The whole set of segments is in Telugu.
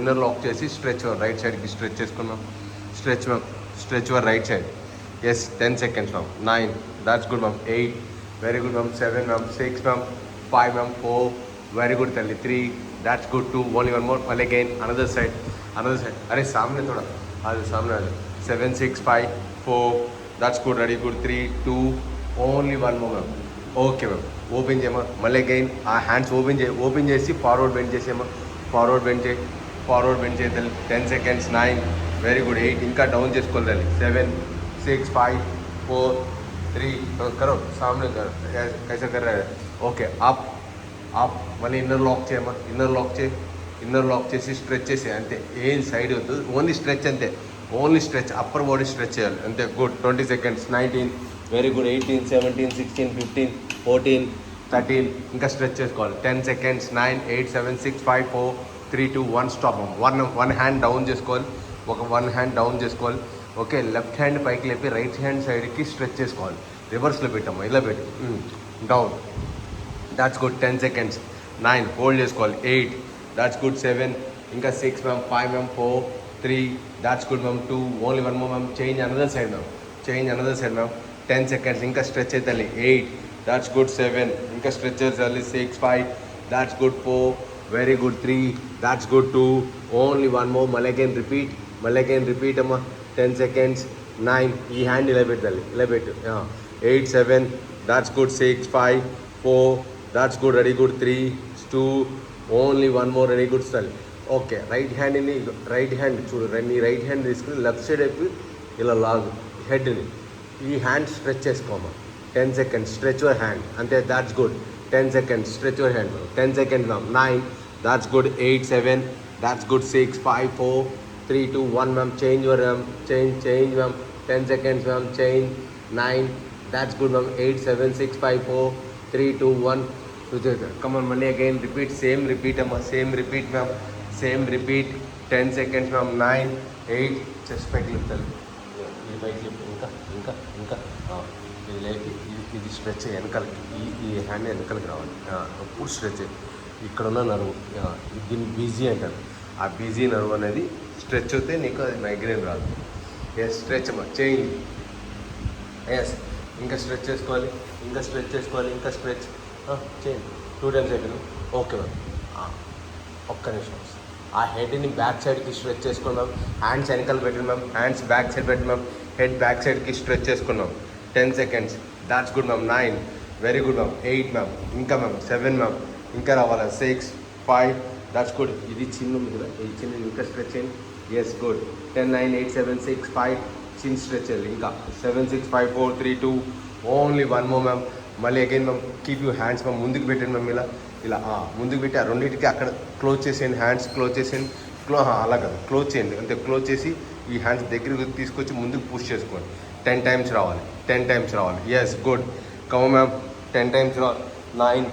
ఇన్నర్ లాక్ చేసి స్ట్రెచ్ రైట్ సైడ్కి స్ట్రెచ్ చేసుకున్నాం. Stretch ma'am, stretch your right side. Yes 10 seconds ma'am. 9, that's good ma'am. 8, very good ma'am. 7 ma'am. 6 ma'am. 5 ma'am. 4, very good తల్లి. 3, that's good. 2, only one more. Well, again another side, another side. अरे सामने थोड़ा, आज सामने आ जाओ. 7, 6, 5, 4, that's good. Ready, good. 3, 2, only one more ma'am. Okay ma'am. Open చేయమా. మళ్ళీ అగైన్ ఆ హ్యాండ్స్ ఓపెన్ చేసి ఫార్వర్డ్ బెండ్ చేసేమా. ఫార్వర్డ్ బెండ్ చేయి తల్లి. 10 seconds. 9, very good. 8, ఇంకా డౌన్ చేసుకోవాలి తల్లి. 7, 6, 5, 4, 3, करो सामने कर. कैसा कर रहा है? ఓకే. అప్ మళ్ళీ ఇన్నర్ లాక్ చేసి స్ట్రెచ్ చేసి అంతే. ఏం సైడ్ వద్దు, ఓన్లీ స్ట్రెచ్ అంతే. Only stretch, upper body stretch చేయాలి అంతే. గుడ్. 20 seconds. 19, very good. 18, 17, 16, 15, 14, 13, ఇంకా స్ట్రెచ్ చేసుకోవాలి. 10 seconds. 9, 8, 7, 6, 5, 4, 3, 2, 1 stop. One hand down చేసుకోవాలి. వన్ హ్యాండ్ డౌన్ చేసుకోవాలి. ఓకే. లెఫ్ట్ హ్యాండ్ పైకి లేపి రైట్ హ్యాండ్ సైడ్కి స్ట్రెచ్ చేసుకోవాలి. రివర్స్లో పెట్టాము, ఇలా పెట్టి down. That's good. 10 seconds. 9, hold చేసుకోవాలి. 8, దాట్స్ గుడ్. 7, ఇంకా 6 ma'am. 5 ma'am. 4, 3, that's good ma'am. 2, only one more ma'am. Change another side ma'am. 10 seconds. ఇంకా స్ట్రెచ్ అవుతుంది. 8, దాట్స్ గుడ్. 7, ఇంకా స్ట్రెచ్ అవుతుంది. 6, 5, that's good. 4, very good. 3, that's good. 2, only one more. మళ్ళీ అగైన్ రిపీట్ అమ్మా. 10 seconds. 9, ఈ హ్యాండ్ ఇలా పెట్టాలి, ఇలా పెట్టు. 8, 7, that's good. 6, 5, 4, that's good. Ready, good. 3, 2, only one more. Ready, good. Style. Okay. Right hand చూడు. నీ రైట్ హ్యాండ్ తీసుకుని లెఫ్ట్ సైడ్ అయిపోయి ఇలా లాగు హెడ్ని. ఈ హ్యాండ్ స్ట్రెచ్ చేసుకోమా. 10 seconds. స్ట్రెచ్ యువర్ హ్యాండ్ అంతే. That's good. 10 seconds. Stretch your hand. 10 seconds ma'am. 9, that's good. 8, 7, that's good. 6, 5, 4, 3, 2, 1 ma'am. Change your ma'am. Change ma'am. 10 seconds ma'am. Change. 9, that's good ma'am. 8, 7, 6, 5, 4, 3, 2, 1. Come on, money again. Repeat. Same repeat ma'am. 10 seconds ma'am. 9, 8, chest pike lift. ఈ పైకి లిఫ్ట్. ఇంకా ఇది లేపి ఇది స్ట్రెచ్ వెనకాలకి. ఈ హ్యాండ్ వెనకాలకి రావాలి. అప్పుడు స్ట్రెచ్. ఇక్కడ ఉన్న నర్వ్, దీన్ని బీజీ అంటారు. ఆ బీజీ నర్వ్ అనేది స్ట్రెచ్ అవుతే నీకు అది మైగ్రేన్ రాదు. ఎస్ స్ట్రెచ్ అమ్మా. చేంజ్. ఎస్ ఇంకా స్ట్రెచ్ చేసుకోవాలి. ఇంకా స్ట్రెచ్ చేయండి. 2 times అయిపోయింది. Okay ma'am. ఒక్క నిమిషం. ఆ హెడ్ని బ్యాక్ సైడ్కి స్ట్రెచ్ చేసుకున్నాం. హ్యాండ్స్ వెనకాల పెట్టిన మ్యామ్. హ్యాండ్స్ బ్యాక్ సైడ్ పెట్టిన మ్యామ్. హెడ్ బ్యాక్ సైడ్కి స్ట్రెచ్ చేసుకున్నాం. 10 seconds. That's good ma'am. 9, very good ma'am. 8 ma'am. ఇంకా మ్యామ్. 7 మ్యామ్. ఇంకా రావాలి. 6, 5, దాట్స్ గుడ్. ఇది చిన్న ఉంది కదా, ఇది చిన్న ఇంకా స్ట్రెచ్ చేయండి. Yes good. 10, 9, 8, 7, 6, 5, చిన్న స్ట్రెచ్ చేయాలి. ఇంకా 7, 6, 5, 4, 3, 2, ఓన్లీ వన్ మోర్ మ్యామ్. మళ్ళీ again ma'am. Keep you hands ma'am. ముందుకు పెట్టండి మ్యామ్. ఇలా ముందుకు పెట్టి ఆ రెండింటికి అక్కడ క్లోజ్ చేసేయండి. హ్యాండ్స్ క్లోజ్ చేసేయండి. అలా కదా, క్లోజ్ చేయండి అంతే. క్లోజ్ చేసి ఈ హ్యాండ్స్ దగ్గరికి తీసుకొచ్చి ముందుకు పుష్ చేసుకోండి. 10 times రావాలి. Yes good. Come ma'am. 10 times రావాలి. 9,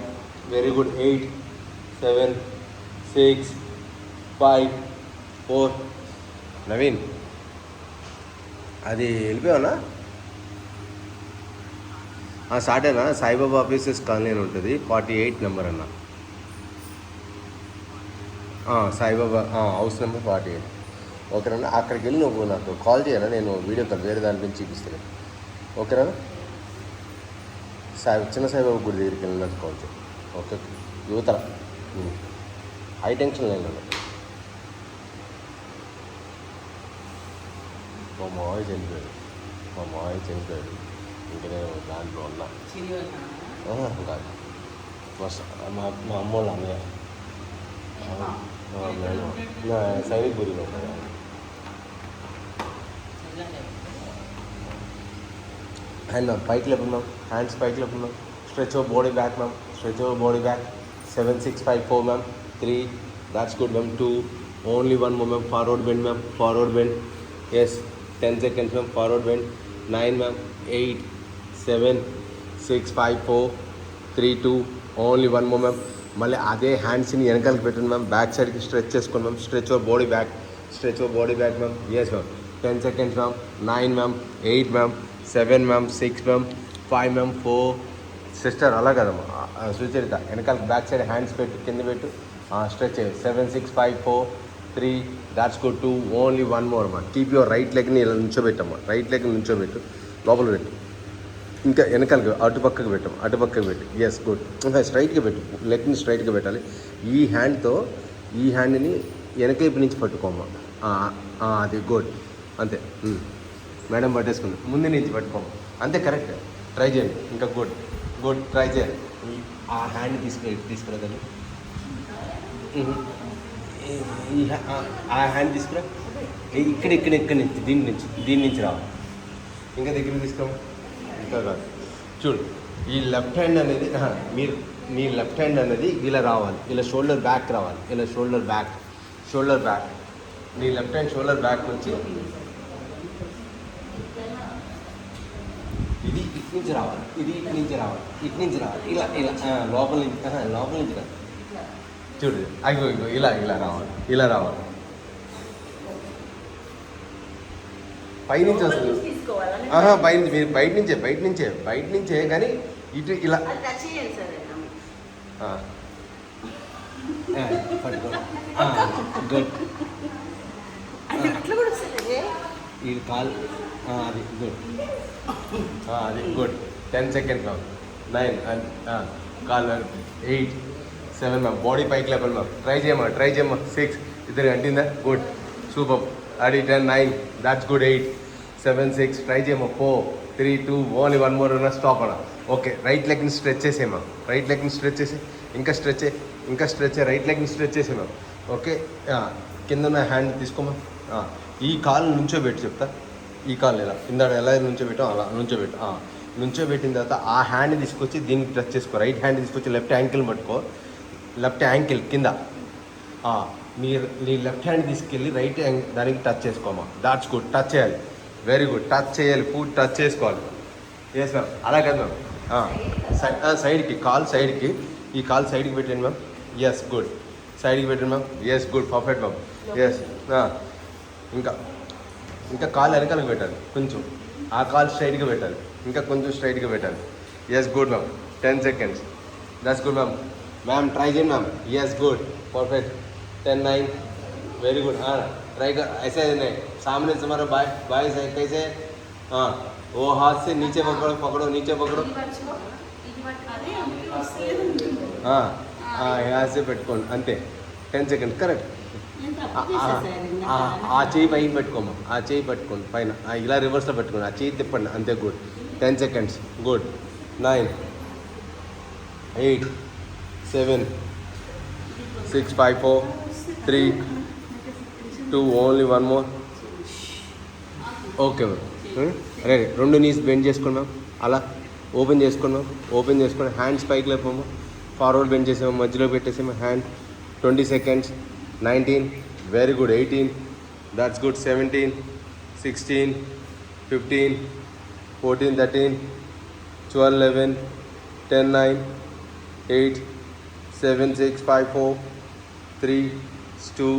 వెరీ గుడ్. 8, 7, 6, 5, 4. నవీన్ అది వెళ్ళిపోయావునా? సాటేనా? సాయిబాబా ఆఫీసెస్ కాలనీ అని ఉంటుంది. 48 నెంబర్ అన్న. Saibaba house number 48. ఓకేనా? అక్కడికి వెళ్ళి నువ్వు నాకు కాల్ చేయనా, నేను వీడియో కాల్ వేరే దాని నుంచి చూపిస్తాను. ఓకేనా? చిన్న సాయిబాబా గుడి దగ్గరికి వెళ్ళి నాకు కాల్ చేయి. ఓకే. యువతల హై టెన్షన్ లేదు. మా మావయ్య చనిపోయాడు. ఇంకా నేను దాంట్లో ఉన్నా. కాదు, మా అమ్మ వాళ్ళ అన్నయ్య సైనిక్ గురిలో ఉంటాడు. హ్యాండ్ మ్యామ్ పైకి లేపున్నాం. హ్యాండ్స్ పైకి లేపున్నాం. Stretch over body back ma'am. 7, 6, 5, 4 ma'am. 3, that's good ma'am. 2, only one more ma'am. Forward bend. Yes 10 seconds ma'am. Forward bend. 9 ma'am. 8, 7, 6, 5, 4, 3, 2, only one more ma'am. మళ్ళీ అదే హ్యాండ్స్ని వెనకాలకి పెట్టండి మ్యామ్. బ్యాక్ సైడ్కి స్ట్రెచ్ చేసుకోండి ma'am. Stretch over body back ma'am. Yes ma'am. 10 seconds ma'am. 9 ma'am. 8 ma'am. 7 ma'am. 6 ma'am. 5 ma'am. 4. Sister అలా కదమ్మా, సుచరిత వెనకాల బ్యాక్ సైడ్ హ్యాండ్స్ పెట్టు, కింద పెట్టు. Stretch 7, 6, 5, 4, 3, that's good 2, only 1 more అమ్మా. కీప్ యువర్ రైట్ లెగ్ని ఇలా నుంచోబెట్టమ్మా. రైట్ లెగ్ని నుంచోబెట్టు, లోపల పెట్టు. ఇంకా వెనకాలకి అటుపక్కకి పెట్టాము, అటుపక్కకి పెట్టు. Yes good. స్ట్రైట్గా పెట్టు, లెగ్ని స్ట్రైట్గా పెట్టాలి. ఈ హ్యాండ్తో ఈ హ్యాండ్ని వెనకైపు నుంచి పట్టుకోమ్మా. అది గుడ్. అంతే. మేడం పట్టేసుకుంది, ముందు నుంచి పట్టుకోము. అంతే, కరెక్ట్. ట్రై చేయండి. ఇంకా గుడ్ గుడ్, ట్రై చేయండి. ఆ హ్యాండ్ తీసుకురాగలి. ఆ హ్యాండ్ తీసుకురా. ఇక్కడి నుంచి దీని నుంచి రావాలి. ఇంకా దగ్గర తీసుకురాము. ఇంకా కాదు. చూడు, ఈ లెఫ్ట్ హ్యాండ్ అనేది మీరు మీ లెఫ్ట్ హ్యాండ్ అనేది ఇలా రావాలి. ఇలా షోల్డర్ బ్యాక్ రావాలి. ఇలా షోల్డర్ బ్యాక్. నీ లెఫ్ట్ హ్యాండ్ షోల్డర్ బ్యాక్ నుంచి ఇది ఇటు నుంచి రావాలి. ఇటు నుంచి రావాలి. ఇలా లోపల నుంచి రావాలి. చూడు, అయ్యో ఇలా రావాలి. పైనుంచి వస్తుంది. పైనుంచి మీరు బయట నుంచే కానీ ఇటు ఇలా గుడ్. ఈ కాల్ అది గుడ్. అది good. 10 seconds ma'am. 9 call 8, 7 ma'am. Body పైకి లేపాలి మ్యామ్. ట్రై చేయమ్మా. 6 ఇద్దరు అంటిందా? Good, super. అది 10, 9, దాట్స్ గుడ్. 8, 7, 6 ట్రై చేయమ్మా. 4, 3, 2, ఓన్లీ 1 మోర్ అన్న. స్టాప్ అన్న. ఓకే, రైట్ లెగ్ని స్ట్రెచ్ చేసేమా. ఇంకా స్ట్రెచ్ రైట్ లెగ్ని స్ట్రెచ్ చేసేమా. ఓకే, కింద ఉన్న హ్యాండ్ తీసుకోమా. ఈ కాలు నుంచోబెట్టి చెప్తా. ఈ కాలు ఎలా నుంచోబెట్టాం అలా నుంచోబెట్టిన తర్వాత ఆ హ్యాండ్ తీసుకొచ్చి దీనికి టచ్ చేసుకో. రైట్ హ్యాండ్ తీసుకొచ్చి లెఫ్ట్ యాంకిల్ పట్టుకో. లెఫ్ట్ యాంకిల్ కింద మీరు నీ లెఫ్ట్ హ్యాండ్ తీసుకెళ్ళి రైట్ దానికి టచ్ చేసుకోమా. That's good. టచ్ చేయాలి. Very good. టచ్ చేయాలి. ఫుడ్ టచ్ చేసుకోవాలి. Yes ma'am. అలా కదా మ్యామ్. సైడ్కి కాల్ సైడ్కి. ఈ కాల్ సైడ్కి పెట్టండి మ్యామ్. Yes good. సైడ్కి పెట్టండి ma'am. Yes good, perfect ma'am. Yes. ఇంకా కాలు వెనకాలకు పెట్టాలి కొంచెం. ఆ కాలు స్ట్రైట్గా పెట్టాలి. ఇంకా కొంచెం స్ట్రైట్గా పెట్టాలి. Yes good ma'am. 10 seconds. That's good ma'am. Ma'am try कीजिए ma'am. Yes good, perfect. 10, 9, very good. हाँ, ट्राई कर. ऐसे नहीं, सामने से हमारा बाय से कैसे. हाँ, वो हाथ से नीचे पकड़ो नीचे पकड़ो. हाँ हाँ, यहाँ से పెట్టుకోండి అంతే. 10 సెకండ్. కరెక్ట్. ఆ చేయి పైన పెట్టుకోమా. ఆ చేయి పట్టుకోండి పైన. ఇలా రివర్స్లో పెట్టుకోండి. ఆ చేయి తిప్పండి అంతే. Good. 10 seconds. Good. 9, 8, 7, 6, 5, 4, 3, 2, only 1 more. Okay ma'am. Ready. 2 knees bend చేసుకోండి మ్యామ్. అలా ఓపెన్ చేసుకోండి మ్యామ్. ఓపెన్ చేసుకోండి. హ్యాండ్స్ పైకి లేపమ్మా. ఫార్వర్డ్ బెండ్ చేసాము. మధ్యలో పెట్టేసాము hand. 20 seconds. 19, very good. 18, that's good. 17, 16, 15, 14, 13, 12, 11, 10, 9, 8, 7, 6, 5, 4, 3, 2,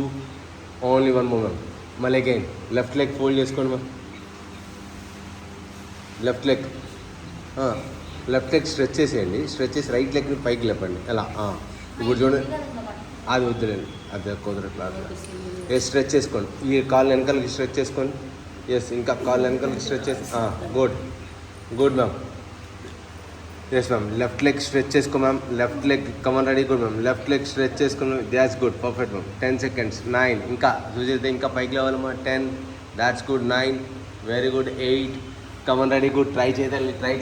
only 1 more ma'am. మళ్ళీ అగైన్ లెఫ్ట్ లెగ్ ఫోల్డ్ చేసుకోండి మ్యామ్. లెఫ్ట్ లెగ్ స్ట్రెచ్ చేసేయండి. స్ట్రెచ్ చేసి రైట్ లెగ్ని పైకి లేపండి. ఎలా ఇప్పుడు చూడండి. అది వద్దులేండి, అది కుదరట్లా. స్ట్రెచ్ చేసుకోండి. ఈ కాళ్ళు వెనకాలకి స్ట్రెచ్ చేసుకోండి. ఎస్, ఇంకా కాళ్ళు వెనకాలకి స్ట్రెచ్ చేసి. Good good ma'am. Yes ma'am. Left leg stretch చేసుకో ma'am. Left leg come on ready. Good ma'am. Left leg stretch చేసుకుని. That's good, perfect ma'am. 10 seconds. 9, ఇంకా చూసేది ఇంకా పైకి లేవాలమ్మా. 10, that's good. 9, very good. 8, come on ready. Good. Try చేయాలి. ట్రై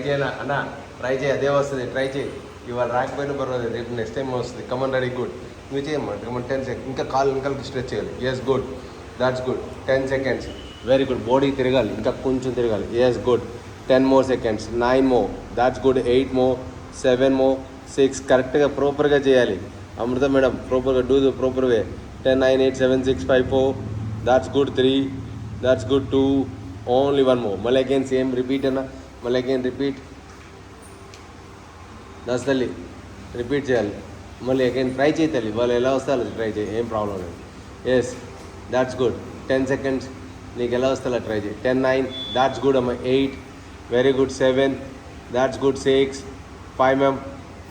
చేయాలి అన్న. ట్రై చేయి, అదే వస్తుంది. ట్రై చేయి. ఇవాళ రాకపోయినా పర్వాలేదు, రేపు నెక్స్ట్ టైం వస్తుంది. Come on ready. గుడ్. నువ్వు చేయమ్మా. కమన్. 10 సెకండ్స్. ఇంకా కాలు వెనకాలకి స్ట్రెచ్ చేయాలి. Yes good. That's good. 10 seconds. Very good. Body తిరగాలి, ఇంకా కొంచెం తిరగాలి. Yes good. 10 more seconds. 9 more. That's good. 8 more. 7 more. 6. కరెక్ట్గా ప్రాపర్గా చేయాలి. అమృత మేడం ప్రాపర్గా do the proper way. 10, 9, 8, 7, 6, 5, 4. That's good. 3. That's good. 2. Only 1 more. మళ్ళీ అగైన్ సేమ్ రిపీట్ అన్న. మళ్ళీ అగైన్ రిపీట్. దస్ తల్లి రిపీట్ చేయాలి. మళ్ళీ అగైన్ ట్రై చేయి తల్లి. వాళ్ళు ఎలా వస్తారో ట్రై చేయి, ఏం ప్రాబ్లం లేదు. Yes, that's good. 10 సెకండ్స్. నీకు ఎలా వస్తారో ట్రై చేయి. 10, 9, దాట్స్ గుడ్ అమ్మ. 8, very good. 7, that's good. 6, 5 ma'am.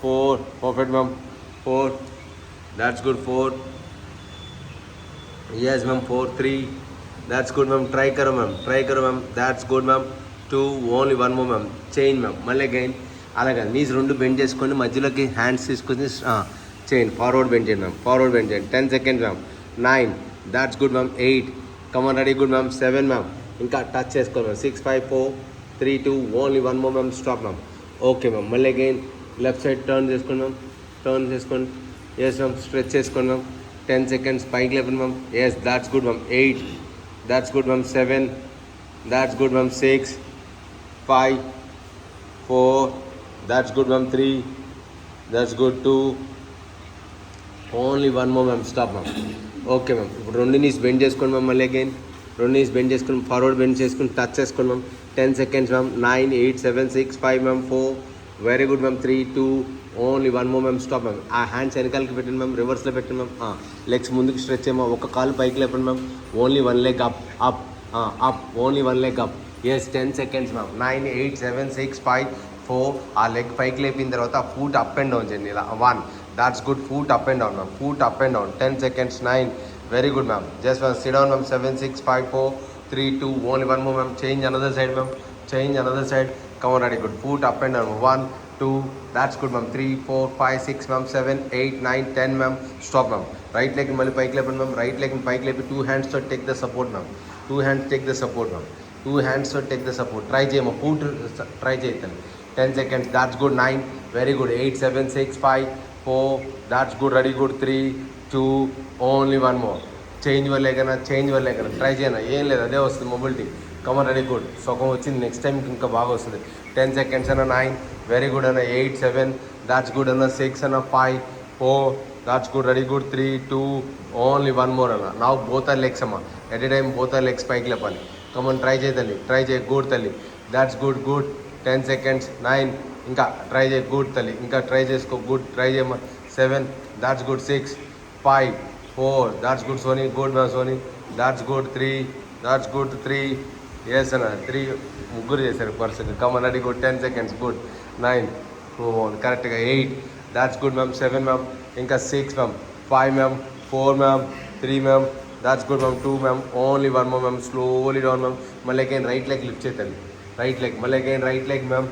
4, perfect ma'am. 4, that's good. 4, Yes, ma'am. 4, 3. That's good, ma'am. Try karo, ma'am. Try karo, ma'am. That's good, ma'am. 2. Only one more, ma'am. Change, ma'am. మళ్ళీ అగైన్ అలాగే నీస్ రెండు బెండ్ చేసుకోండి, మధ్యలోకి హ్యాండ్స్ తీసుకొని చేయండి. ఫార్వర్డ్ బెండ్ చేయండి, మ్యామ్. ఫార్వర్డ్ బెండ్ చేయండి. 10 seconds, ma'am. 9. That's good, ma'am. 8. Come on ready, good, ma'am. 7, ma'am. ఇంకా టచ్ చేసుకోండి, ma'am. 6, 5, 4, 3, 2. Only one more, ma'am. Stop, ma'am. Okay, ma'am. మళ్ళీ అగైన్ లెఫ్ట్ సైడ్ టర్న్ చేసుకోండి, మ్యామ్. టర్న్ చేసుకోండి. Yes, ma'am. స్ట్రెచ్ చేసుకోండి, మ్యామ్. 10 seconds, పైకి లేపండి, ma'am. Yes, that's good, ma'am. 8. That's good, ma'am. 7. That's good, ma'am. 6, 5, 4. That's good, ma'am. 3. That's good. 2. Only one more, ma'am. Stop, ma'am. Okay, ma'am. ఇప్పుడు రెండు నీస్ బెండ్ చేసుకోండి, మ్యామ్. మళ్ళీ అగైన్ రెండు నీస్ బెండ్ చేసుకుని ఫార్వర్డ్ బెండ్ చేసుకుని టచ్ చేసుకోండి, ma'am. 10 seconds, ma'am. 9, 8, 7, 6, 5, ma'am. 4. Very good, ma'am. 3, 2. Only one more, ma'am. Stop, ma'am. ఆ హ్యాండ్స్ వెనకాలకి పెట్టండి, మ్యామ్. రివర్స్లో పెట్టండి, మ్యామ్. లెగ్స్ ముందుకు స్ట్రెచ్ చేయమా. ఒక కాలు పైకి లేపండి, ma'am. Only one leg up, up, up. Only one leg up. Yes, 10 seconds, ma'am. 9, 8, 7, 6, 5, 4. ఆ లెగ్ పైకి లేపిన తర్వాత ఆ ఫూట్ అప్ అండ్ డౌన్ చేయండి ఇలా. 1. That's good. Foot up and down, ma'am. Foot up and down. 10 seconds. 9. Very good, ma'am. Just sit down, ma'am. 7, 6, 5, 4, 3, 2. Only one more, ma'am. Change another side, ma'am. Change another side. Come on ready, good. Foot up and down. 1, 2. That's good, ma'am. 3, 4, 5, 6, ma'am. 7, 8, 9, 10, ma'am. Stop, ma'am. Right leg మళ్ళీ పైకి లేపండి, మ్యామ్. రైట్ లెగ్ పైకి లేపి 2 hands take the support, ma'am. 2 hands take the support, ma'am. 2 hands take the support. Try చేయమ్మా. ఫూట్ ట్రై చేస్తాను. 10 seconds. That's good. 9. Very good. 8, 7, 6, 5, 4. That's good. Ready, good. 3, 2. Only one more. Change వల్లేకనా, చేంజ్ వల్లేకనా. ట్రై చేయనా. ఏం లేదు, అదే వస్తుంది మొబిలిటీ. Come on ready, good. సగం వచ్చింది. నెక్స్ట్ టైం ఇంకా బాగా వస్తుంది. 10 seconds అన్న. 9. వెరీ గుడ్ అన్న. 8, 7. దాట్స్ గుడ్ అన్న. 6 అన్న. 5, 4. That's good. Ready, good. 3, 2. Only one more అన్న. నా బోత్ ఆర్ లెగ్స్ అమ్మ. At a time both our legs పైకి లేపాలి. కమన్ ట్రై చేయ తల్లి. ట్రై చేయ, గుడ్ తల్లి. That's good, good. 10 seconds. 9. ఇంకా ట్రై చేయ, గుడ్ తల్లి. ఇంకా ట్రై చేసుకో, గుడ్. ట్రై చేయమ్మా. 7. That's good. 6, 5, 4. That's good Soni. Good ma'am Soni. That's good. 3. That's good. 3. Yes అన్న. 3. ముగ్గురు చేశారు person. Come on ready, good. 10 seconds. Good. 9. కరెక్ట్గా. 8. That's good, ma'am. 7, మ్యామ్. ఇంకా 6, ma'am. 5, ma'am. 4, ma'am. 3, ma'am. That's good, ma'am. 2, ma'am. Only one more, ma'am. Slowly down, ma'am. మళ్ళీ అగైన్ రైట్ లెగ్ లిఫ్ట్ చేయండి. రైట్ లెగ్ మళ్ళీ again right leg, ma'am.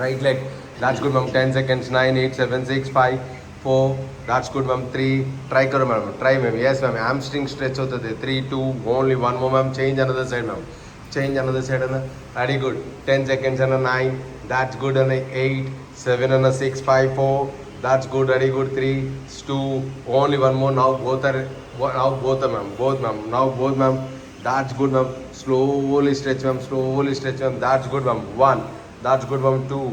Right leg. That's good, ma'am. 10 seconds. 9, 8, 7, 6, 5, 4. That's good, ma'am. 3. Try కరో, ma'am. Try, ma'am. Yes, ma'am. Hamstring stretch అవుతుంది. 3, 2. Only one more, ma'am. Change another side, ma'am. Change another side అన్న. Ready, good. 10 seconds అన్న. 9. దాట్స్ గుడ్ అన్న. 8, 7 అన్న. 6, 5, 4. That's good. Ready, good. 3, 2. Only one more. Now both our, ma'am. Both, ma'am. Now both, ma'am. That's good, ma'am. Slowly stretch, ma'am. Slowly stretch, ma'am. That's good, ma'am. 1. That's good, ma'am. 2.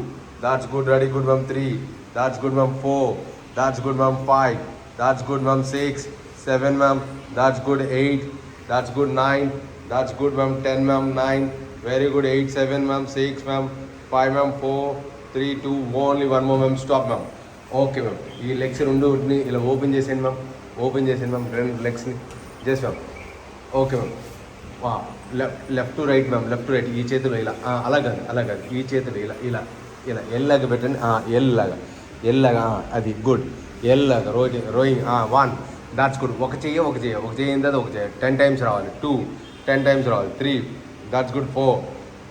That's good. Ready, good, ma'am. 3. That's good, ma'am. 4. That's good, ma'am. 5. That's good, ma'am. 6, 7, ma'am. That's good. 8. That's good. 9. That's good, ma'am. 10, ma'am. 9. Very good. 8, 7, ma'am. 6, ma'am. 5, ma'am. 4, 3, 2. Only one more, ma'am. Stop, ma'am. Okay, ma'am. ఈ లెగ్స్ రెండుని ఇలా ఓపెన్ చేసేయండి, మ్యామ్. ఓపెన్ చేసేయండి, మ్యామ్. రెండు లెగ్స్ని just, ma'am. Okay, ma'am. Left to right, ma'am. Left to right. ఈ చేతులు ఇలా, అలా కాదు, అలా కాదు. ఈ చేతులు ఇలా, ఇలా, ఇలా ఎల్లాగా పెట్టండి. ఎల్లాగా, ఎల్లాగా. అది గుడ్. ఎల్లాగా రోయింగ్. 1. That's good. ఒక చెయ్యి అయిన తర్వాత ఒక చెయ్యి. 10 times రావాలి. 2. 10 times రావాలి. 3. That's good. 4.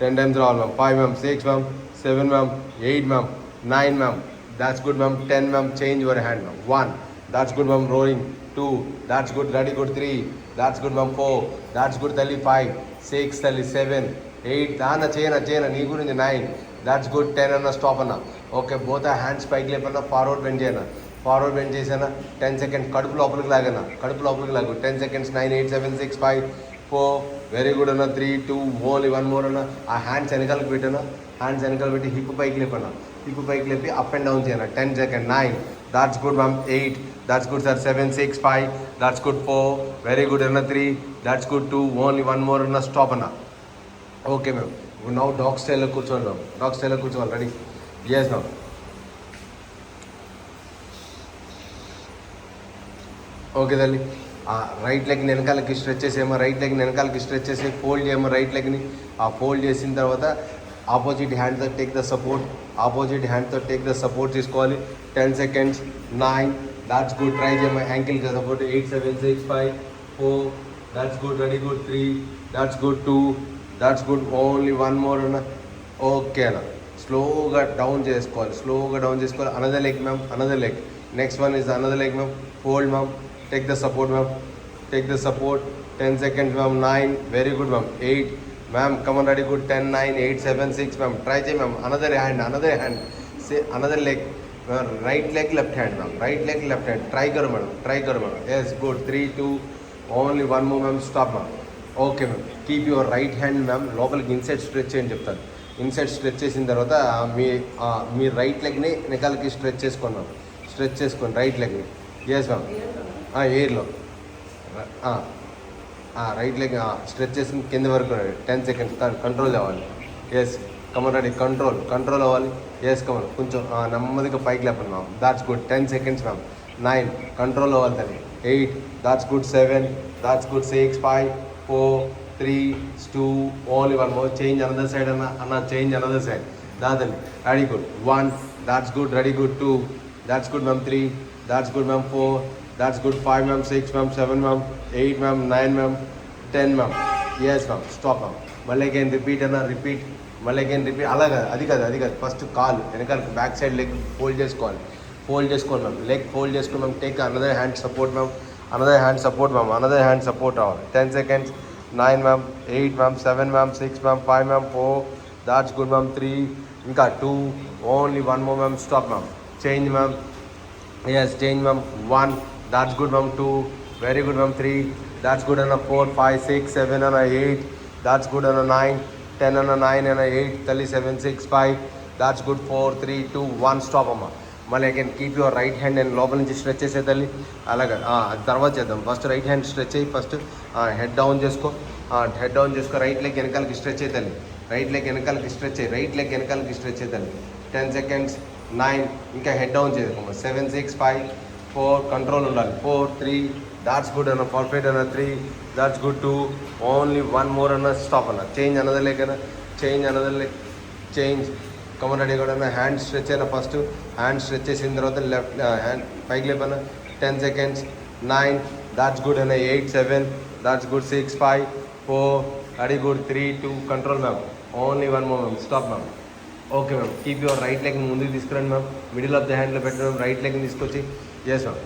10 times రావాలి, ma'am. 5, ma'am. 6, ma'am. 7, ma'am. 8, ma'am. 9, ma'am. That's good, ma'am. 10, ma'am. Change your hand, ma'am. 1. That's good, ma'am. Rowing. 2. That's good. Ready, good. 3. That's good, ma'am. 4. That's good తల్లి. 5, 6 తల్లి. 7, 8. చేయనా నీ గురించి. 9. That's good. 10 అన్న. స్టాప్ అన్న. ఓకే, బోత్ హ్యాండ్స్ పైకి లేపన్నా. ఫార్వర్డ్ బెండ్ చేయనా. ఫార్వర్డ్ బెండ్ చేసానా. 10 seconds. కడుపు లోపలికి లాగనా. కడుపు లోపలికి లాగు. 10 seconds. 9, 8, 7, 6, 5, 4. వెరీ గుడ్ అన్న. 3, 2. ఓన్లీ వన్ మోర్ అన్న. ఆ హ్యాండ్స్ వెనకాలకి పెట్టానా. హ్యాండ్స్ వెనకాల పెట్టి హిప్ పైకి లేపన్నా. హిప్ పైకి లేపి అప్ అండ్ డౌన్ చేయనా. 10 seconds. 9. That's good, ma'am. 8. That's good, sir. 7, 6, 5. That's good. 4. Very good అన్న. 3. That's good. 2. Only one more అన్న. స్టాప్ అన్న. Okay, ma'am. నౌ డాగ్ స్టైల్లో కూర్చోండి, మ్యామ్. డాగ్ స్టైల్లో కూర్చోవాలి. రెడీ. Yes, ma'am. ఓకే తల్లి. రైట్ లెగ్ని వెనకాలకి స్ట్రెచ్ చేసేమో. రైట్ లెగ్ని వెనకాలకి స్ట్రెచ్ చేసి ఫోల్డ్ చేయమో రైట్ లెగ్ని. ఫోల్డ్ చేసిన తర్వాత ఆపోజిట్ హ్యాండ్తో టేక్ ద సపోర్ట్. ఆపోజిట్ హ్యాండ్తో టేక్ ద సపోర్ట్ తీసుకోవాలి. 10 seconds. 9. That's good. ట్రై చేయమ్మా, యాంకిల్కి support. 8 7 6 5 4, that's good, very good. 3, that's good. 2, that's good. Only 1 more అన్న. ఓకే అన్న, స్లోగా డౌన్ చేసుకోవాలి, స్లోగా డౌన్ చేసుకోవాలి. Another leg ma'am, another leg. Next one is another leg ma'am. Fold ma'am, take the support ma'am, take the support. 10 seconds ma'am. 9, very good ma'am. 8 ma'am, come on, ready, good. 10 9 8 7 6 ma'am. Try చేయి ma'am. Another hand, another hand. से another leg, right leg left hand ma'am, right leg left hand. Try करो मैडम, ट्राई करो madam. Yes, good. 3 2, only 1 move ma'am. Stop ma'am. Okay ma'am. Keep your right hand ma'am లోపలికి ఇన్సైడ్ స్ట్రెచ్ చేయని చెప్తాను. ఇన్సైడ్ స్ట్రెచ్ చేసిన తర్వాత మీ రైట్ లెగ్ని వెనకాలకి స్ట్రెచ్ చేసుకోండి మ్యామ్. స్ట్రెచ్ చేసుకోండి రైట్ లెగ్ని. Yes ma'am. ఎయిర్లో రైట్ లెగ్ స్ట్రెచ్ చేసి కింద వరకు 10 seconds కంట్రోల్ అవ్వాలి. ఎస్, కమన్, రెడీ, కంట్రోల్ అవ్వాలి. ఎస్, కమన్, కొంచెం నెమ్మదిగా పైకి లేపండి ma'am. That's good. 10 seconds ma'am. 9, control అవ్వాలి తల్లి. 8, that's good. 7, that's good. 6 5 4 3 2, only 1 more. Change another side అన్న చేంజ్ అనదర్ సైడ్. దాదండి, ready, good. 1, that's good, ready, good. 2, that's good ma'am. 3, that's good ma'am. 4, that's good. 5 ma'am. 6 ma'am. 7 ma'am. 8 ma'am. 9 ma'am. 10 ma'am. Yes ma'am. Stop ma'am. మళ్ళీ అగైన్ రిపీట్ అన్న, రిపీట్. మళ్ళీ అగైన్ రిపీట్. అలా కాదు, అది కాదు. ఫస్ట్ కాలు వెనకాల బ్యాక్ సైడ్ లెగ్ ఫోల్డ్ చేసుకోవాలి. ఫోల్డ్ చేసుకోండి మ్యామ్. లెగ్ ఫోల్డ్ చేసుకుని ma'am. Take another hand support ma'am. Another hand support ma'am. Another hand support అవ్వాలి. 10 seconds. 9 ma'am. 8 ma'am. 7 ma'am. 6 ma'am. 5 ma'am. 4, that's good ma'am. 3, ఇంకా 2, only 1 more ma'am. Stop ma'am. Change ma'am. Yes, change ma'am. 1, that's good ma'am. 2, very good ma'am. 3, that's good అన్న. 4 5 6 7 అన్న. 8, దాట్స్ గుడ్ అన్న. 9 10 అన్న. 9 అన్న. 8 తల్లి. 7 6 5, దాట్స్ గుడ్. 4 3 2 1, స్టాప్ అమ్మ. మళ్ళీ again keep your right hand and లోపల నుంచి స్ట్రెచ్ చేసే తల్లి. అలాగా అది తర్వాత చేద్దాం. ఫస్ట్ రైట్ హ్యాండ్ స్ట్రెచ్ అయ్యి ఫస్ట్ హెడ్ డౌన్ చేసుకో. హెడ్ డౌన్ చేసుకో. రైట్ లెగ్ వెనకాలకి స్ట్రెచ్ అయ్యి తల్లి. రైట్ లెగ్ వెనకాలకి స్ట్రెచ్ అయ్యి. రైట్ లెగ్ వెనకాలకి స్ట్రెచ్ అయ్యి తల్లి. 10 seconds. 9, ఇంకా హెడ్ డౌన్ చేసుకో. 7 6 5 4, కంట్రోల్ ఉండాలి. 4 3, దాట్స్ గుడ్ అన్న. పర్ఫెక్ట్ అన్న. 3, దాట్స్ గుడ్. 2, ఓన్లీ 1 మోర్ అన్న. స్టాప్ అన్న. చేంజ్ అనదర్ లెగ్ అన్న. Change another leg. Change, come on, ready కూడా అన్న. హ్యాండ్ స్ట్రెచ్ అయినా ఫస్ట్. హ్యాండ్ స్ట్రెచ్ చేసిన తర్వాత లెఫ్ట్ హ్యాండ్ పైకి లేపన్న. 10 seconds. 9, దాట్స్ గుడ్ అన్న. 8 7, that's good. 6 5 4, ready, good. 3 2, control ma'am. Only 1 more ma'am. Stop ma'am. Okay ma'am. Keep your right లెగ్ని ముందుకు తీసుకురండి మ్యామ్. మిడిల్ ఆఫ్ ద హ్యాండ్లో పెట్టడం. రైట్ లెగ్ని తీసుకొచ్చి. Yes ma'am.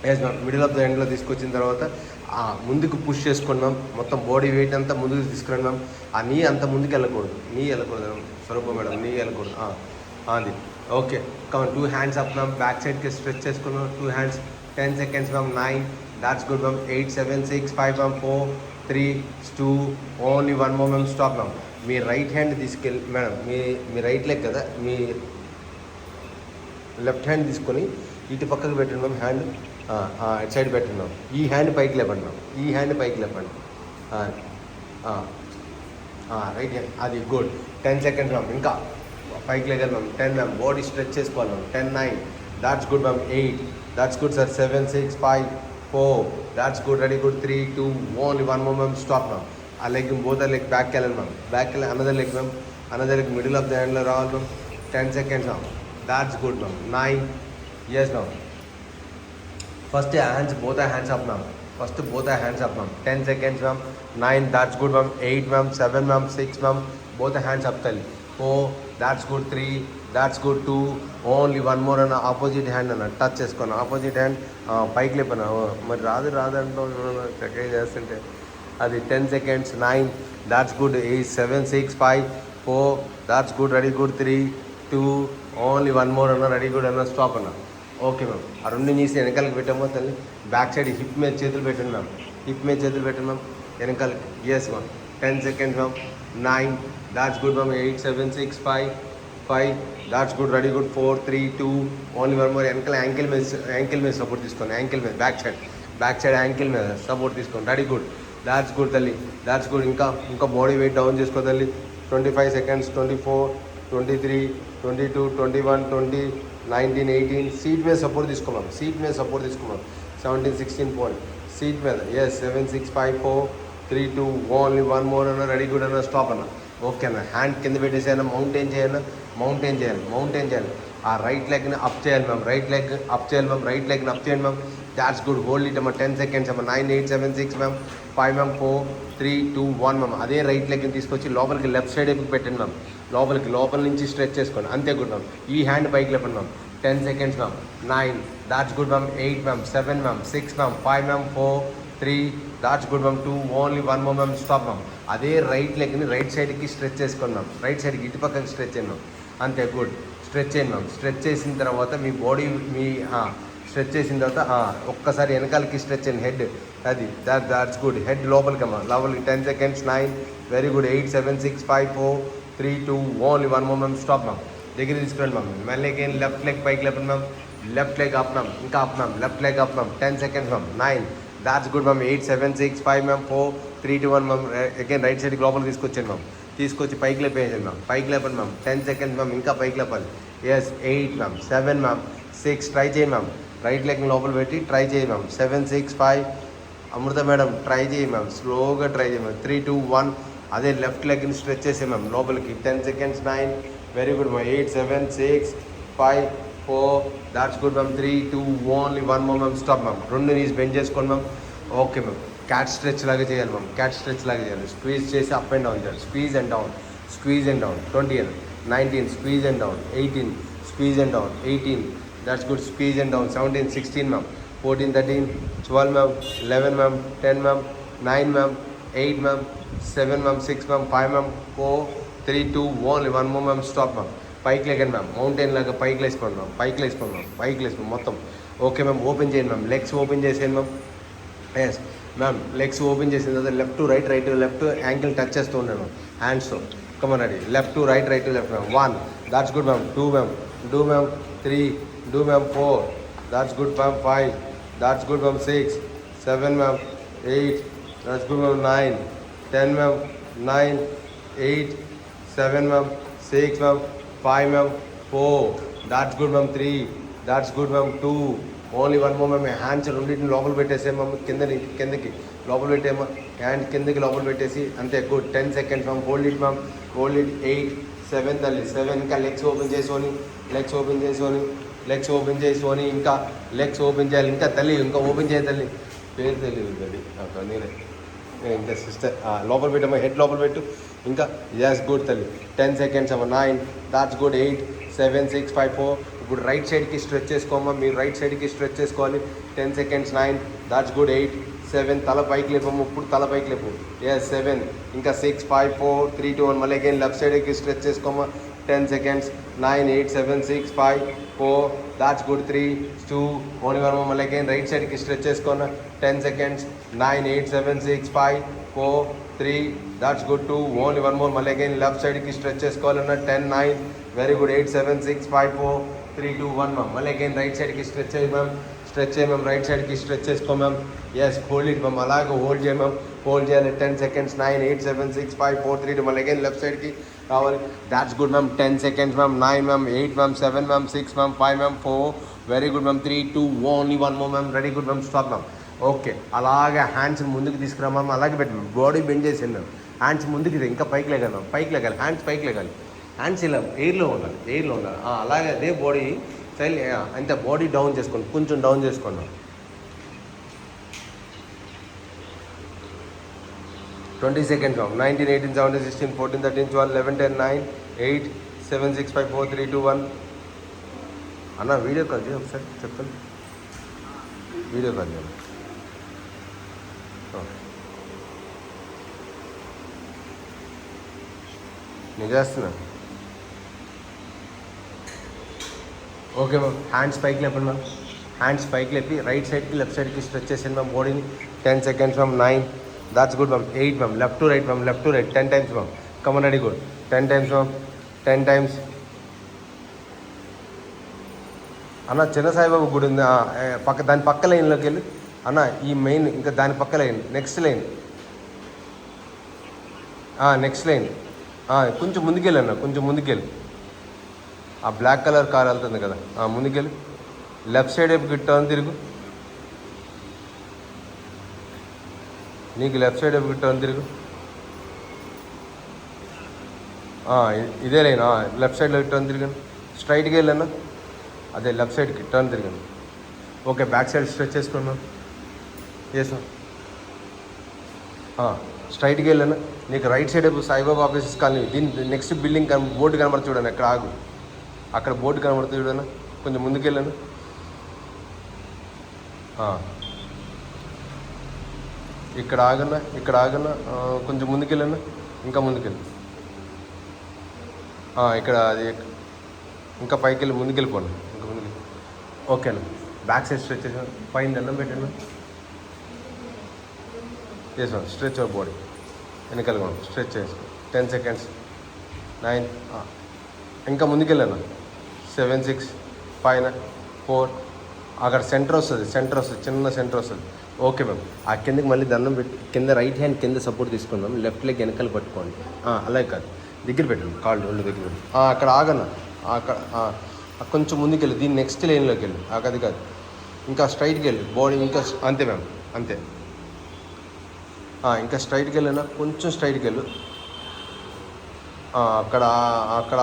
Yes ma'am. Middle of the హ్యాండ్లో తీసుకొచ్చిన తర్వాత ముందుకు పుష్ చేసుకోండి మ్యామ్. మొత్తం బాడీ వెయిట్ అంతా ముందుకు తీసుకురండి మ్యామ్. ఆ నీ అంత ముందుకు వెళ్ళకూడదు. నీ వెళ్ళకూడదు స్వరూప మేడం. నీ వెళ్ళకూడదు. అది okay. Come on, 2 hands up ma'am. Back సైడ్కి స్ట్రెచ్ చేసుకున్నాం. 2 hands. 10 seconds ma'am. 9, that's good ma'am. 8 7 6 5 ma'am. 4 3 2, only 1 more ma'am. Stop ma'am. Me right hand తీసుకెళ్ళి మేడం, మీ రైట్ లెగ్ కదా, మీ లెఫ్ట్ హ్యాండ్ తీసుకొని ఇటు పక్కకు పెట్టండి మ్యామ్. హ్యాండ్ ఇటు సైడ్ పెట్టండి మ్యామ్. ఈ హ్యాండ్ పైకి లేపండి మ్యామ్. ఈ హ్యాండ్ పైకి లేపండి. Right hand. అది గుడ్. 10 seconds మ్యామ్. ఇంకా పైకి లేగాలి మ్యామ్. 10 మ్యామ్. బాడీ స్ట్రెచ్ చేసుకోవాలి ma'am. 10 9, that's good ma'am. 8, that's good sir. 7 6 5 4, that's good. Ready, good. 3 2, only 1 more ma'am. Stop ma'am. ఆ లెగ్ బోత్ లెగ్ బ్యాక్ వెళ్ళాలి మ్యామ్. బ్యాక్ వెళ్ళి another leg ma'am. Another leg middle of the హ్యాండ్లో రావాలి ma'am. 10 seconds ma'am. That's good ma'am. 9, yes ma'am. First hands, both hands up ma'am. First both hands up ma'am. 10 seconds ma'am. 9, that's good ma'am. 8 ma'am. 7 ma'am. 6 ma'am. Both hands up తల్లి. 4, that's good. 3, that's good. 2, only 1 more అన్న. ఆపోజిట్ హ్యాండ్ అన్న టచ్ చేసుకోను. ఆపోజిట్ హ్యాండ్ పైకి లేపన. మరి రాదంటూ చక్కగా చేస్తుంటే అది. 10 seconds. 9, that's good. 8 7 6 5 4, that's good. Ready, good. 3 2, only 1 more అన్న. రెడీ, గుడ్ అన్న. స్టాప్ అన్న. Okay ma'am. ఆ రెండు నీసి వెనకాలకి పెట్టామో తల్లి. బ్యాక్ సైడ్ హిప్ మీద చేతులు పెట్టండి మ్యామ్. హిప్ మీద చేతులు పెట్టండి మ్యామ్. వెనకాలకి. Yes ma'am. 10 seconds ma'am. 9, that's good ma'am. 8 7 6 5, that's good. Ready, good. 4 3 2, only 1 more. వెనకాల యాంకిల్ మీద సపోర్ట్ తీసుకోండి. యాంకిల్ మీద బ్యాక్ సైడ్ యాంకిల్ మీద సపోర్ట్ తీసుకోండి. Ready, good. దాట్స్ గుడ్ తల్లి. That's good. ఇంకా బాడీ వెయిట్ డౌన్ చేసుకో తల్లి. 25 seconds. 24 23 22 21 20 19 18, సీట్ మీద సపోర్ట్ తీసుకోమా. 17 16 పోయింట్ సీట్ మీద. ఎస్. 7 6 5 4 3 2, ఓన్లీ 1 మోర్ అన్న. రెడీ, గుడ్ అన్న. స్టాప్ అన్న. ఓకే అన్న. హ్యాండ్ కింద పెట్టేసి అన్న. మౌంటైన్ చేయాలి. ఆ రైట్ లెగ్ని అప్ చేయాలి మ్యామ్, రైట్ లెగ్ అప్ చేయాలి మ్యామ్, రైట్ లెగ్ని అప్ చేయండి ma'am. That's good. Hold it అమ్మ 10 సెకండ్స్ అమ్మ. 9 8 7 6 మ్యామ్, 5 మ్యామ్, 4 3 2 1 మ్యామ్. అదే రైట్ లెగ్ని తీసుకొచ్చి లోపలికి లెఫ్ట్ సైడ్ వైపు పెట్టండి మ్యామ్. లోపల నుంచి స్ట్రెచ్ చేసుకోండి. అంతే గుడ్ మ్యామ్. ఈ హ్యాండ్ పైకి లేపండి ma'am. 10 seconds ma'am. 9 that's good ma'am. 8 ma'am, 7 ma'am, 6 ma'am, 5 ma'am, 4 3 that's good ma'am. 2 only 1 more ma'am. Stop ma'am. అదే రైట్ లెగ్ని రైట్ సైడ్కి స్ట్రెచ్ చేసుకోండి మ్యామ్. రైట్ సైడ్కి ఇటు పక్కకి స్ట్రెచ్ చేయండి మ్యామ్. అంతే గుడ్. స్ట్రెచ్ చేయండి మ్యామ్. స్ట్రెచ్ చేసిన తర్వాత మీ బాడీ స్ట్రెచ్ చేసిన తర్వాత ఒక్కసారి వెనకాలకి స్ట్రెచ్ చేయండి హెడ్. అది దాట్స్ గుడ్. హెడ్ లోపలికి అమ్మా, లోపలికి. 10 seconds. 9 very good. 8 7 6 5 4 3 2 only 1 more ma'am. Stop ma'am. దగ్గర తీసుకురండి మ్యామ్. మళ్ళీ అగైన్ లెఫ్ట్ లెగ్ పైకి లేపండి ma'am. Left leg up ma'am. ఇంకా up ma'am. Left leg up ma'am. 10 seconds ma'am. 9 that's good ma'am. 8 7 6 5 ma'am, 4 3 2 1 ma'am. Again right సైడ్కి లోపలికి తీసుకొచ్చాను మ్యామ్. తీసుకొచ్చి పైకి లేపేయండి మ్యామ్. పైకి లేపండి మ్యామ్. 10 seconds ma'am. ఇంకా పైకి లేపాలి. ఎస్. 8 మ్యామ్, 7 మ్యామ్, 6 ట్రై చేయి మ్యామ్. రైట్ లెగ్ని లోపల పెట్టి ట్రై చేయి మ్యామ్. 7 6 5 అమృత మేడం ట్రై చేయి మ్యామ్. స్లోగా ట్రై చేయి మ్యామ్. 3 2 1 అదే లెఫ్ట్ లెగ్ని స్ట్రెచ్ చేసే మ్యామ్ లోపలికి. 10 seconds. 9 very good ma'am. 8 7 6 5 4 that's good ma'am. 3 2 only 1 more ma'am. Stop ma'am. 2 knees bend చేసుకోండి ma'am. Okay ma'am. Cat stretch లాగా చేయాలి మ్యామ్. క్యాట్ స్ట్రెచ్ లాగా చేయాలి. స్క్వీజ్ చేసి అప్ అండ్ డౌన్ చేయాలి. Squeeze and down, squeeze and down. 20 19 squeeze and down. 18 squeeze and down. 18 that's good. Squeeze and down. 17 16 ma'am. 14 13 12 ma'am. 11 ma'am. 10 ma'am. 9 ma'am. 8 ma'am. 7 ma'am. 6 ma'am. 5 ma'am. 4 3 2 only 1 more ma'am. Stop ma'am. పైకి లేకండి మ్యామ్. మౌంటైన్ లాగా పైకి లేసుకోండి మ్యామ్. పైకి లేసుకోండి మ్యామ్. పైకి లేసుకోండి మొత్తం. Okay ma'am. ఓపెన్ చేయండి మ్యామ్. లెగ్స్ ఓపెన్ చేసేయండి ma'am. Yes ma'am. Legs open చేసిన తర్వాత left to right, right to left ankle touch చేస్తూ ఉన్నాను హ్యాండ్స్తో. Come on ready. Left to right, right to left ma'am. 1 that's good ma'am. 2 ma'am. 2 ma'am. 3 2 ma'am. 4 that's good ma'am. 5 that's good ma'am. 6 7 ma'am. 8 that's good ma'am. 9 10 ma'am. 9 8 7 ma'am. 6 ma'am. 5 ma'am. 4 that's good ma'am. 3 that's good ma'am. 2 only 1 more ma'am. Hands రెండింటిని లోపల పెట్టేసేమమ్మ. కిందకి లోపల పెట్టేమో. హ్యాండ్ కిందకి లోపల పెట్టేసి అంతే. Good. 10 seconds ma'am. Hold it ma'am. Hold it. 8 7 తల్లి. 7 ఇంకా లెగ్స్ ఓపెన్ చేసుకొని, లెగ్స్ ఓపెన్ చేసుకొని, లెగ్స్ ఓపెన్ చేసుకొని, ఇంకా లెగ్స్ ఓపెన్ చేయాలి. ఇంకా తల్లి ఇంకా ఓపెన్ చేయాలి తల్లి. పేరు తెలియదు తల్లి నేనే. ఇంకా సిస్టర్ లోపల పెట్టమ్మా. హెడ్ లోపల పెట్టు. ఇంకా ఎస్ గుడ్ తల్లి. 10 సెకండ్స్ అమ్మ. 9 దాట్స్ గుడ్. 8 7 6 5 4 ఇప్పుడు రైట్ సైడ్కి స్ట్రెచ్ చేసుకోమా. మీరు రైట్ సైడ్కి స్ట్రెచ్ చేసుకోవాలి. 10 సెకండ్స్. 9 that's good. 8 7 తల పైకి లేపము. ఇప్పుడు తల పైకి లేపు. ఎస్ 7 ఇంకా 6 5 4 3 2 1 మళ్ళీ అగైన్ లెఫ్ట్ సైడ్కి స్ట్రెచ్ చేసుకోమా. 10 సెకండ్స్. 9 8 7 6 5 4 that's good. 3 2 ఓన్లీ 1 మళ్ళీ అగైన్ రైట్ సైడ్కి స్ట్రెచ్ చేసుకున్న. 10 seconds. 9 8 7 6 5 4 3 that's good. 2 only 1 more మళ్ళీ అగైన్ లెఫ్ట్ సైడ్కి స్ట్రెచ్ చేసుకోవాలన్న. 10 9 వెరీ గుడ్. 8 7 6 5 4 3 2 1 మ్యామ్. మళ్ళీ అగైన్ రైట్ సైడ్కి స్ట్రెచ్ చేయి మ్యామ్. స్ట్రెచ్ చేయి మ్యామ్. రైట్ సైడ్కి స్ట్రెచ్ చేసుకో ma'am. Yes hold it ma'am. అలాగే హోల్డ్ చేయ మ్యామ్. హోల్డ్ చేయాలి. 10 సెకండ్స్. 9 8 7 6 5 4 3 2 మళ్ళీ అగైన్ లెఫ్ట్ సైడ్కి రావాలి. That's good ma'am. 10 seconds ma'am. 9 ma'am. 8 ma'am. 7 ma'am. 6 ma'am. 5 ma'am. 4 very good ma'am. 3 2 only 1 more ma'am. Ready good ma'am. Stop ma'am. Okay అలాగే హ్యాండ్స్ ముందుకు తీసుకురా మ్యామ్. అలాగే పెట్టి బాడీ బెండ్ చేసి మ్యామ్. హ్యాండ్స్ ముందుకు ఇంకా పైకి లేగాలి మ్యామ్. పైకి లేగాలి. హ్యాండ్స్ పైకి లేగాలి. హ్యాండ్స్ ఇలా ఎయిర్లో ఉండాలి. ఎయిర్లో ఉండాలి. అలాగే అదే బాడీ స్టైల్ అంతే. బాడీ డౌన్ చేసుకోండి. కొంచెం డౌన్ చేసుకోండి. 20 seconds మ్యామ్. 19 18 17 16 14 13 12 11 10 9 8 7 6 5 4 3 2 1 అన్న వీడియో కాల్ చేయి ఒకసారి. చెప్పండి. వీడియో కాల్ చేయండి. నేను చేస్తున్నా. Okay ma'am. హ్యాండ్స్ పైకి లేపండి మ్యామ్. హ్యాండ్స్ పైకి లేపి రైట్ సైడ్కి లెఫ్ట్ సైడ్కి స్ట్రెచ్ చేసాను మ్యామ్ బాడీని. 10 seconds ma'am. 9 that's good ma'am. 8 ma'am. Left to right ma'am. Left to right 10 times ma'am. Come on ready good. 10 times ma'am. 10 times. అన్న చిన్న సాయిబాబు గుడి ఉంది దాని పక్క లైన్లోకి వెళ్ళి అన్న. ఈ మెయిన్ ఇంకా దాని పక్క line. Next line. Next line. కొంచెం ముందుకెళ్ళి అన్న. కొంచెం ముందుకెళ్ళి. ఆ బ్లాక్ కలర్ కార్ వెళ్తుంది కదా. ముందుకెళ్ళి లెఫ్ట్ సైడ్ వైపు టర్న్ తిరుగు. నీకు లెఫ్ట్ సైడ్ వైపు టర్న్ తిరుగు. ఇదే లైన్. లెఫ్ట్ సైడ్లో టర్న్ తిరిగాను. స్ట్రైట్గా వెళ్ళన్నా. అదే లెఫ్ట్ సైడ్కి టర్న్ తిరగండి. ఓకే, బ్యాక్ సైడ్ స్ట్రెచ్ చేసుకున్నాం. Yes ma'am. స్ట్రైట్కి వెళ్ళాను. నీకు right side Saibaba offices colony, దీని నెక్స్ట్ బిల్డింగ్ బోర్డు కనబడుతుంది చూడను, ఎక్కడ ఆగు, అక్కడ బోర్డు కనబడుతుంది చూడను, కొంచెం ముందుకు వెళ్ళాను. ఇక్కడ ఆగన్నా కొంచెం ముందుకెళ్ళాను, ఇంకా ముందుకెళ్ళి ఇక్కడ అది ఇంకా పైకి వెళ్ళి ముందుకెళ్ళిపోను, ఇంకా ముందుకు. ఓకేనా, బ్యాక్ సైడ్ స్ట్రెచ్ చేసాను, పైన దండం పెట్టాను. చేసాను స్ట్రెచ్ అవర్ బాడీ, వెనకాల స్ట్రెచ్ చేసాను 10 seconds. 9, ఇంకా ముందుకెళ్ళాను. 7, 6, 5, 4. అక్కడ సెంటర్ వస్తుంది, చిన్న సెంటర్ వస్తుంది. Okay ma'am. ఆ కిందకి మళ్ళీ దండం పెట్టి కింద రైట్ హ్యాండ్ కింద సపోర్ట్ తీసుకుందాం, లెఫ్ట్ లెగ్ వెనకాల పట్టుకోండి. అలాగే కాదు, దగ్గర పెట్టండి, కాళ్ళు రెండు దగ్గర పెట్టండి. అక్కడ ఆగన్న, అక్కడ కొంచెం ముందుకెళ్ళి, దీన్ని నెక్స్ట్ లైన్లోకి వెళ్ళి, అది కాదు, ఇంకా స్ట్రైట్కి వెళ్ళి బాడీ, ఇంకా అంతే మ్యామ్, అంతే. ఇంకా స్ట్రైట్కి వెళ్ళినా, కొంచెం స్ట్రైట్కి వెళ్ళు. అక్కడ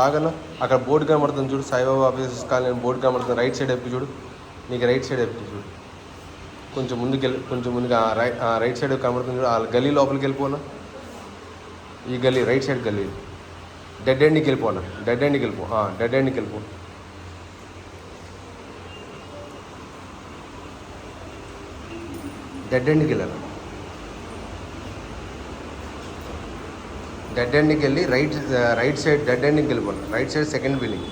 ఆగన్నా, అక్కడ బోర్డు కనబడుతుంది చూడు, సాయిబాబా ఆఫీసెస్ కాలనీ బోర్డు కనబడుతుంది, రైట్ సైడ్ ఎప్పి చూడు, నీకు రైట్ సైడ్ ఎప్పి చూడు, కొంచెం ముందుకెళ్ళి, కొంచెం ముందుగా రైట్ సైడ్ కనబడుతుంది చూడు, ఆ గల్లీ లోపలికి వెళ్ళిపోనా, ఈ గల్లీ రైట్ సైడ్ గల్లీ, డెడ్ ఎండ్కి వెళ్ళిపోనా, డెడ్ ఎండ్కి వెళ్ళిపో. డెడ్ ఎండ్కి వెళ్ళాను, డెడ్ ఎండ్కి వెళ్ళి రైట్ సైడ్ డెడ్ ఎండ్కి వెళ్ళిపోను, రైట్ సైడ్ సెకండ్ బిల్డింగ్.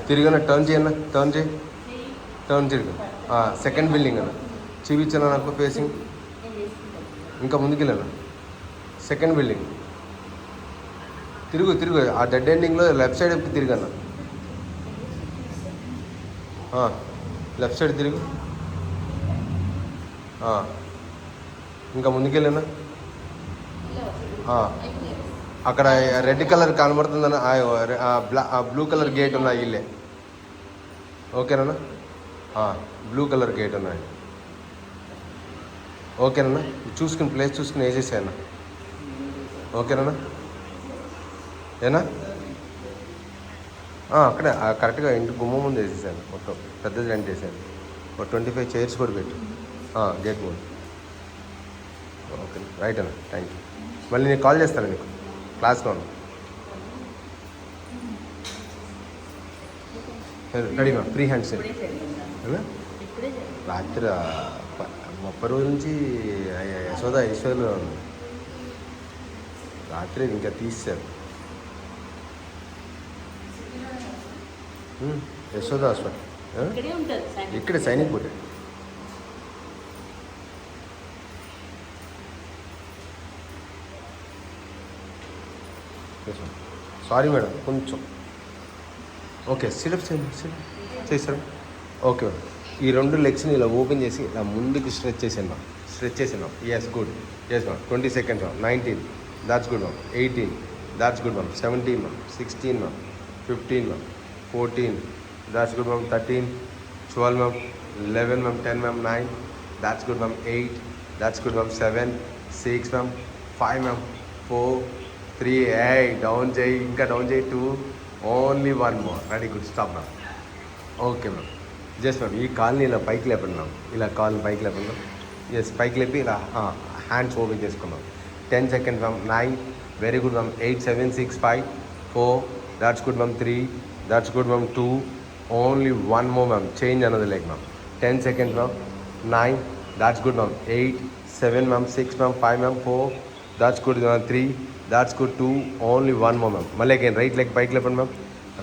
తిరిగిన టర్న్ చేయన్నా, టర్న్ తిరిగి సెకండ్ బిల్డింగ్ అన్న చూపించాను నాకు ఫేసింగ్. ఇంకా ముందుకెళ్ళాను, సెకండ్ బిల్డింగ్ తిరుగు ఆ డెడ్ ఎండింగ్లో లెఫ్ట్ సైడ్ తిరిగన్నా, లెఫ్ట్ సైడ్ తిరుగు. ఇంకా ముందుకెళ్ళానా, అక్కడ రెడ్ కలర్ కనబడుతుందన్న, బ్లూ కలర్ గేట్ ఉన్నాయి ఇల్లే. ఓకేనా, బ్లూ కలర్ గేట్ ఉన్నాయి. ఓకేనా, చూసుకుని ప్లేస్ చూసుకుని వేసేసాను. ఓకేనా ఏనా, అక్కడే కరెక్ట్గా ఇంటి గుమ్మ ముందు వేసేసాను, మొత్తం పెద్ద రెంట్ వేసాను. ఒక 25 చైర్స్ కూడా పెట్టు గేట్ ముందు. ఓకే రైట్ అన్న, థ్యాంక్ యూ. మళ్ళీ నేను కాల్ చేస్తాను నీకు, క్లాస్లో ఉన్నా. రెడీ మ్యామ్, ఫ్రీ హ్యాండ్స్ రాత్రి 30 రోజుల నుంచి యశోదలో ఉంది. రాత్రి ఇంకా తీసారు యశోద హాస్పిటల్, ఇక్కడే సైనిక్ పూట. సారీ మేడం, కొంచెం ఓకే సిరప్ చేశారు. ఓకే మేడం, ఈ 2 లెగ్స్ని ఇలా ఓపెన్ చేసి ఇలా ముందుకు స్ట్రెచ్ చేసాను. Yes good, yes ma'am. 20 seconds ma'am. 19, that's good ma'am. 18, that's good ma'am. 17 ma'am. 16 ma'am. 15 ma'am. 14, that's good ma'am. 13, 12 ma'am. 11 ma'am. 10 ma'am. 9, that's good ma'am. 8, that's good ma'am. 7, 6 ma'am. 5 ma'am. 4, 3, hey, down jay, inka down jay. 2, only 1 more. Ready, good, stop ma'am. Okay ma'am. Just ma'am, ee కాల్ని ఇలా పైకి లేపండి ma'am. ఇలా కాల్ని పైకి లేపండి. Yes, పైకి లేపి ఇలా హ్యాండ్స్ ఓపెన్ చేసుకున్నాం. 10 seconds ma'am. 9, very good ma'am. 8, 7, 6, 5, 4, that's good ma'am. 3, that's good ma'am. 2, only 1 more ma'am. Change another leg ma'am. 10 seconds ma'am. 9, that's good ma'am. 8, 7 ma'am. 6 ma'am. 5 ma'am. 4, that's good ma'am. 3, that's good. 2, only 1 more ma'am. Malli again right leg pike lepan ma'am.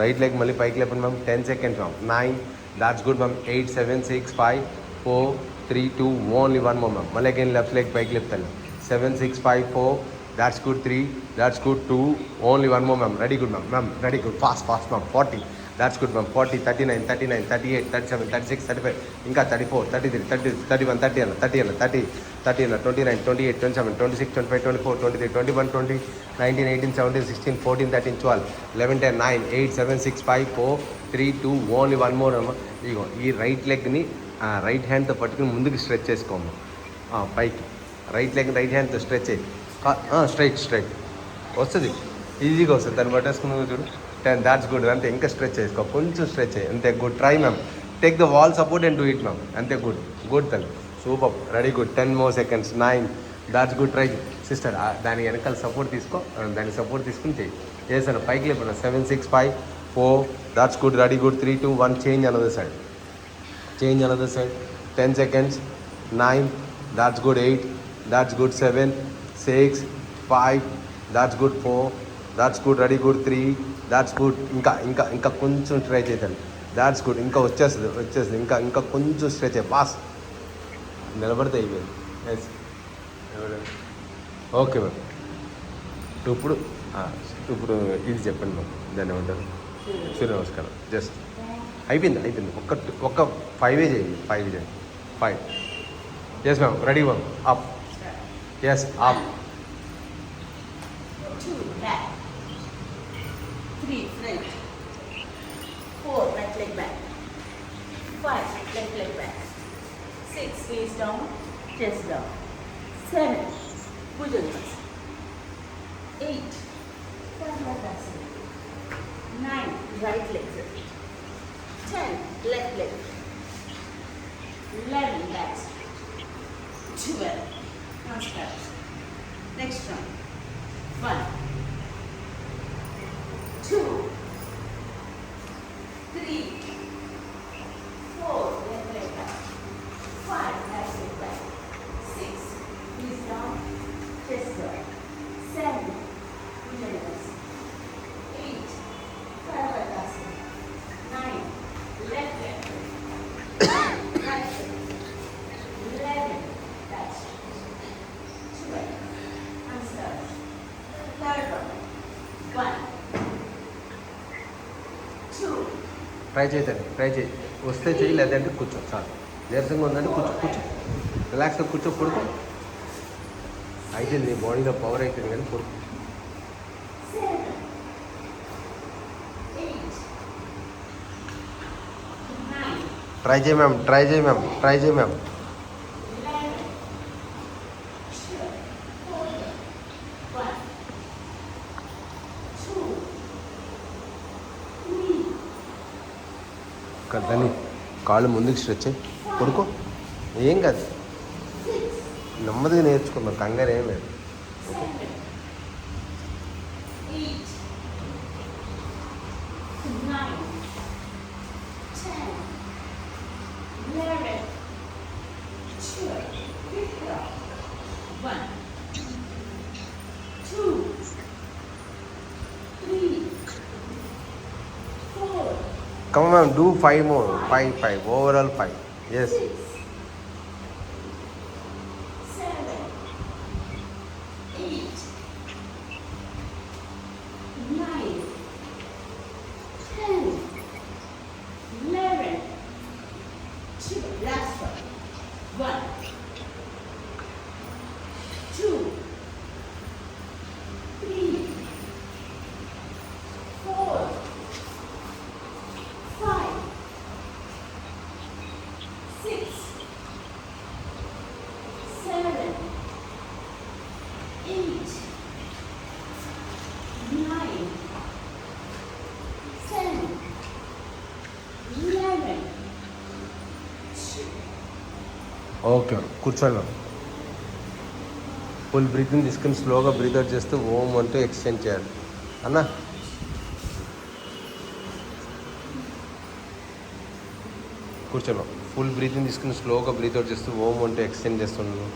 Right leg malli pike lepan ma'am. 10 seconds ma'am. 9, that's good ma'am. 8, 7, 6, 5, 4, 3, 2, only 1 more ma'am. Malli again left leg pike lepan. 7, 6, 5, 4, that's good. 3, that's good. 2, only 1 more ma'am. Ready, good ma'am. Ma'am, ready, good. Fast ma'am. 40, that's good ma'am. 40, 39, 39, 38, 37, 36, 35, ఇంకా 34, 33, 30, 31, 30 అన్న, 30 అన్న, 30, 30 అన్న, 29, 28, 27, 26, 25, 24, 23, 21, 20, 19, 18, 17, 16, 14, 13, 12, 11, 10, 9, 8, 7, 6, 5, 4, 3, 2, ఓన్లీ 1 more అమ్మ. ఇగో ఈ రైట్ లెగ్ని రైట్ హ్యాండ్తో పట్టుకుని ముందుకు స్ట్రెచ్ చేసుకోము పైకి. రైట్ లెగ్ రైట్ హ్యాండ్తో స్ట్రెచ్ అయ్యి స్ట్రైట్ వస్తుంది, ఈజీగా వస్తుంది. దాన్ని పట్టేసుకుని చూడు. 10, దాట్స్ గుడ్. అంతే, ఇంకా స్ట్రెచ్ చేసుకో, కొంచెం స్ట్రెచ్ అయ్యి అంతే. Good, try ma'am. Take the wall support and do it ma'am. అంతే, గుడ్ తల్లి, super, ready, good. 10 more seconds. 9, that's good. Try sister, దాని వెనకాల సపోర్ట్ తీసుకో, దాన్ని సపోర్ట్ తీసుకుని చెయ్యి. చేశాను, పైకి లేపన్నా. 7, 6, 5, 4, that's good. Ready, good. 3, 2, 1, change another side. 10 seconds. 9, that's good. 8, that's good. 7, 6, 5, that's good. 4, that's good. Ready, good. 3, that's good. ఇంకా కొంచెం ట్రై చేద్దాం. That's good. ఇంకా వచ్చేస్తుంది. ఇంకా కొంచెం స్ట్రెచ్ అయ్యి పాస్. నిలబడితే అయిపోయింది. Yes, okay ma'am. ఇప్పుడు ఇది చెప్పండి మ్యామ్. దాన్ని ఏమంటారు? సూర్య నమస్కారం. జస్ట్ అయిపోయింది. ఒక్క 5 చేయండి. 5. Yes ma'am. Ready ma'am. Up. Yes, up. 2, back. 3, front. 4, right leg back. 5, left leg back. 6, face down, chest down. 7, Bhujangasana. 8, Padmasana. 9, right leg. 10, left leg. 11, back. 12, now start. Next one. 1, 2, 3, 4, left leg back. 5, right leg back. 6, knees down, chest down. 7, Bhujangasana. 8, Padmasana. 9, left leg. 10, right leg. 11, touch. 12, unstart. Third one. 1, 2, try చేయి. వస్తే చెయ్యి, లేదంటే కూర్చో. చాలు. నీరసంగా ఉందంటే కూర్చో. రిలాక్స్గా కూర్చో, పడుకో. అయిపోయింది, బాడీలో పవర్ అయిపోయింది, కానీ పడుకో. 7, 8, 9, ట్రై చేయి మ్యామ్. 11, 12, 1, 2, 3, కదని కాళ్ళు ముందుకు స్ట్రెచ్ అయ్యి పడుకో. ఏం కాదు, 6, నెమ్మదిగా నేర్చుకున్నాం, కంగారు ఏం లేదు. 7, 8, 9, 10, 11, 12, 1, 2, 3, 4, come ma'am, do 5 more. 5, overall 5. Yes. 6, 7, 8, 9, 10, 11, 2, last one. 1, 2, 3, 4, 5, 6, 7, 8, 9, 10, 11, 2. Okay, కూర్చోండి. ఫుల్ బ్రీతింగ్ తీసుకుని స్లోగా బ్రీత్ అవుట్ చేస్తూ ఓం అంటూ ఎక్స్టెండ్ చేయాలి అన్న. కూర్చోను. ఫుల్ బ్రీతింగ్ తీసుకుని స్లోగా బ్రీత్ అవుట్ చేస్తూ ఓం అంటూ ఎక్స్టెండ్ చేస్తున్నాను.